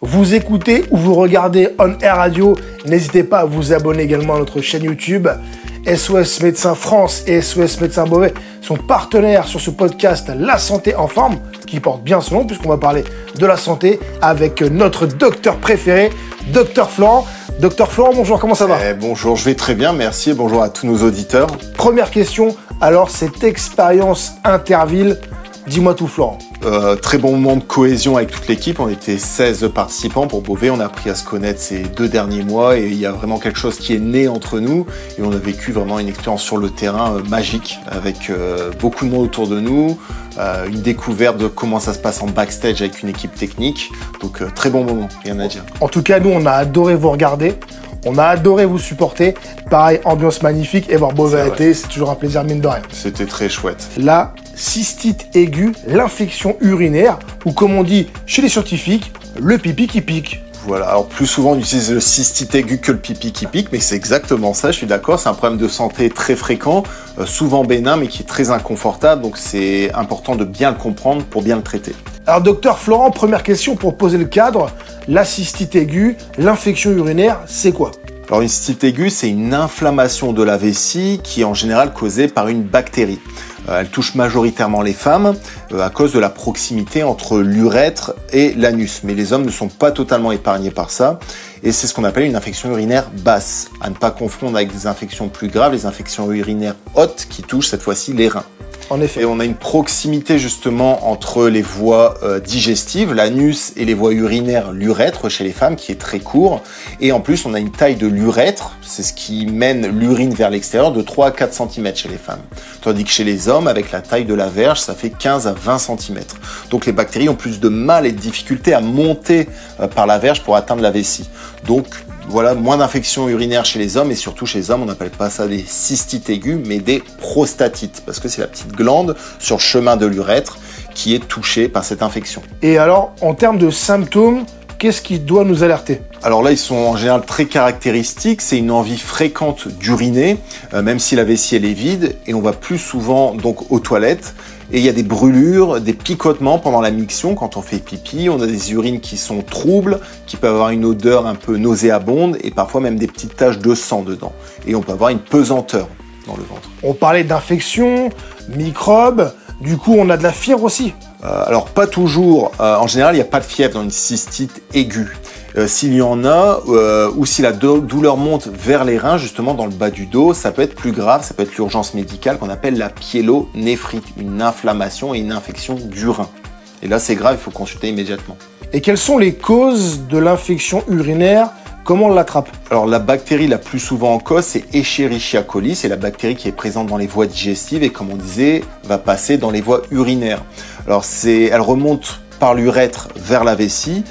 Vous écoutez ou vous regardez On Air Radio, n'hésitez pas à vous abonner également à notre chaîne YouTube. SOS Médecins France et SOS Médecins Beauvais sont partenaires sur ce podcast La Santé en Forme, qui porte bien son nom puisqu'on va parler de la santé avec notre docteur préféré, Docteur Florent. Docteur Florent, bonjour, comment ça va? Bonjour, je vais très bien, merci et bonjour à tous nos auditeurs. Première question, alors cette expérience Interville, dis-moi tout Florent. Très bon moment de cohésion avec toute l'équipe, on était 16 participants pour Beauvais, on a appris à se connaître ces 2 derniers mois et il y a vraiment quelque chose qui est né entre nous et on a vécu vraiment une expérience sur le terrain magique avec beaucoup de monde autour de nous, une découverte de comment ça se passe en backstage avec une équipe technique, donc très bon moment, rien à dire. En tout cas, nous on a adoré vous regarder. On a adoré vous supporter. Pareil, ambiance magnifique. Et voir Beauvais été, c'est toujours un plaisir mine de rien. C'était très chouette. La cystite aiguë, l'infection urinaire, ou comme on dit chez les scientifiques, le pipi qui pique. Voilà, alors plus souvent on utilise le cystite aigu que le pipi qui pique, mais c'est exactement ça, je suis d'accord, c'est un problème de santé très fréquent, souvent bénin, mais qui est très inconfortable, donc c'est important de bien le comprendre pour bien le traiter. Alors docteur Florent, première question pour poser le cadre, la cystite aiguë, l'infection urinaire, c'est quoi? Alors une cystite aiguë, c'est une inflammation de la vessie qui est en général causée par une bactérie. Elle touche majoritairement les femmes à cause de la proximité entre l'urètre et l'anus. Mais les hommes ne sont pas totalement épargnés par ça. Et c'est ce qu'on appelle une infection urinaire basse. À ne pas confondre avec des infections plus graves, les infections urinaires hautes qui touchent cette fois-ci les reins. En effet. Et on a une proximité justement entre les voies digestives, l'anus, et les voies urinaires, l'urètre chez les femmes, qui est très court. Et en plus, on a une taille de l'urètre, c'est ce qui mène l'urine vers l'extérieur, de 3 à 4 cm chez les femmes. Tandis que chez les hommes, avec la taille de la verge, ça fait 15 à 20 cm. Donc les bactéries ont plus de mal et de difficulté à monter par la verge pour atteindre la vessie. Donc voilà, moins d'infections urinaires chez les hommes et surtout chez les hommes, on n'appelle pas ça des cystites aiguës, mais des prostatites, parce que c'est la petite glande sur le chemin de l'urètre qui est touchée par cette infection. Et alors, en termes de symptômes, qu'est-ce qui doit nous alerter? Alors là, ils sont en général très caractéristiques. C'est une envie fréquente d'uriner, même si la vessie elle est vide, et on va plus souvent donc aux toilettes. Et il y a des brûlures, des picotements pendant la miction quand on fait pipi. On a des urines qui sont troubles, qui peuvent avoir une odeur un peu nauséabonde et parfois même des petites taches de sang dedans. Et on peut avoir une pesanteur dans le ventre. On parlait d'infections, microbes. Du coup, on a de la fièvre aussi. Alors pas toujours. En général, il n'y a pas de fièvre dans une cystite aiguë. S'il y en a, ou si la douleur monte vers les reins, justement dans le bas du dos, ça peut être plus grave, ça peut être l'urgence médicale qu'on appelle la pyélonéphrite, une inflammation et une infection du rein. Et là, c'est grave, il faut consulter immédiatement. Et quelles sont les causes de l'infection urinaire? Comment on l'attrape? Alors la bactérie la plus souvent en cause, c'est Escherichia coli, c'est la bactérie qui est présente dans les voies digestives et comme on disait, va passer dans les voies urinaires. Alors elle remonte par l'urètre vers la vessie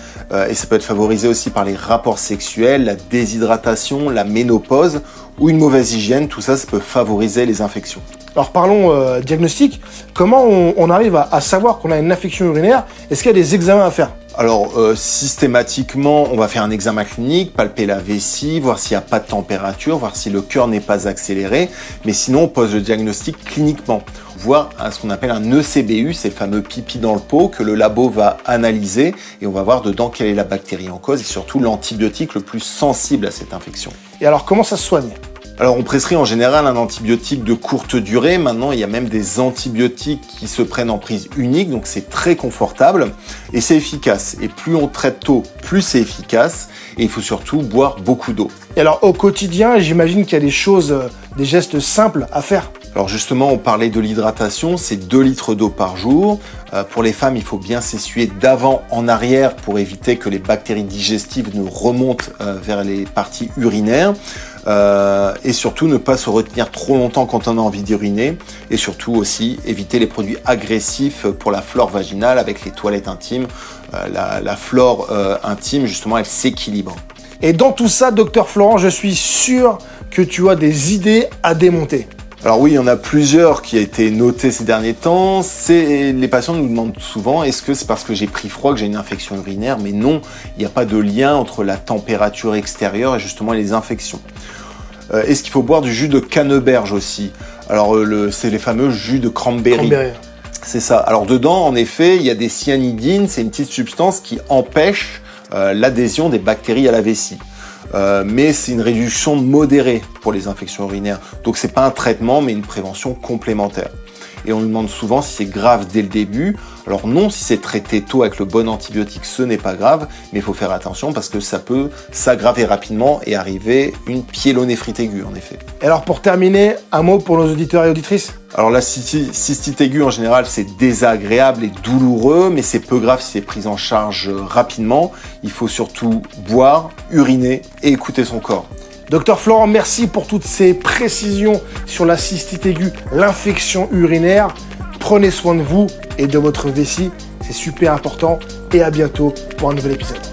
et ça peut être favorisé aussi par les rapports sexuels, la déshydratation, la ménopause ou une mauvaise hygiène, tout ça, ça peut favoriser les infections. Alors parlons diagnostic, comment on arrive à savoir qu'on a une infection urinaire? Est-ce qu'il y a des examens à faire? Alors systématiquement, on va faire un examen clinique, palper la vessie, voir s'il n'y a pas de température, voir si le cœur n'est pas accéléré, mais sinon on pose le diagnostic cliniquement, voir ce qu'on appelle un ECBU, c'est le fameux pipi dans le pot que le labo va analyser et on va voir dedans quelle est la bactérie en cause et surtout l'antibiotique le plus sensible à cette infection. Et alors comment ça se soigne? Alors on prescrit en général un antibiotique de courte durée. Maintenant, il y a même des antibiotiques qui se prennent en prise unique, donc c'est très confortable et c'est efficace. Et plus on traite tôt, plus c'est efficace. Et il faut surtout boire beaucoup d'eau. Et alors au quotidien, j'imagine qu'il y a des choses, des gestes simples à faire. Alors justement, on parlait de l'hydratation, c'est 2 litres d'eau par jour. Pour les femmes, il faut bien s'essuyer d'avant en arrière pour éviter que les bactéries digestives ne remontent vers les parties urinaires. Et surtout ne pas se retenir trop longtemps quand on a envie d'uriner et surtout aussi éviter les produits agressifs pour la flore vaginale avec les toilettes intimes. La flore intime justement elle s'équilibre. Et dans tout ça, docteur Florent, je suis sûr que tu as des idées à démonter. Alors oui, il y en a plusieurs qui ont été notées ces derniers temps. Les patients nous demandent souvent, est-ce que c'est parce que j'ai pris froid que j'ai une infection urinaire? Mais non, il n'y a pas de lien entre la température extérieure et justement les infections. Est-ce qu'il faut boire du jus de canneberge aussi? Alors c'est les fameux jus de cranberry. C'est ça. Alors dedans, en effet, il y a des cyanidines, c'est une petite substance qui empêche l'adhésion des bactéries à la vessie. Mais c'est une réduction modérée pour les infections urinaires. Donc c'est pas un traitement, mais une prévention complémentaire. Et on nous demande souvent si c'est grave dès le début. Alors non, si c'est traité tôt avec le bon antibiotique, ce n'est pas grave, mais il faut faire attention parce que ça peut s'aggraver rapidement et arriver une pyélonéphrite aiguë en effet. Et alors pour terminer, un mot pour nos auditeurs et auditrices? Alors la cystite aiguë en général c'est désagréable et douloureux, mais c'est peu grave si c'est pris en charge rapidement. Il faut surtout boire, uriner et écouter son corps. Docteur Florent, merci pour toutes ces précisions sur la cystite aiguë, l'infection urinaire. Prenez soin de vous et de votre vessie, c'est super important. Et à bientôt pour un nouvel épisode.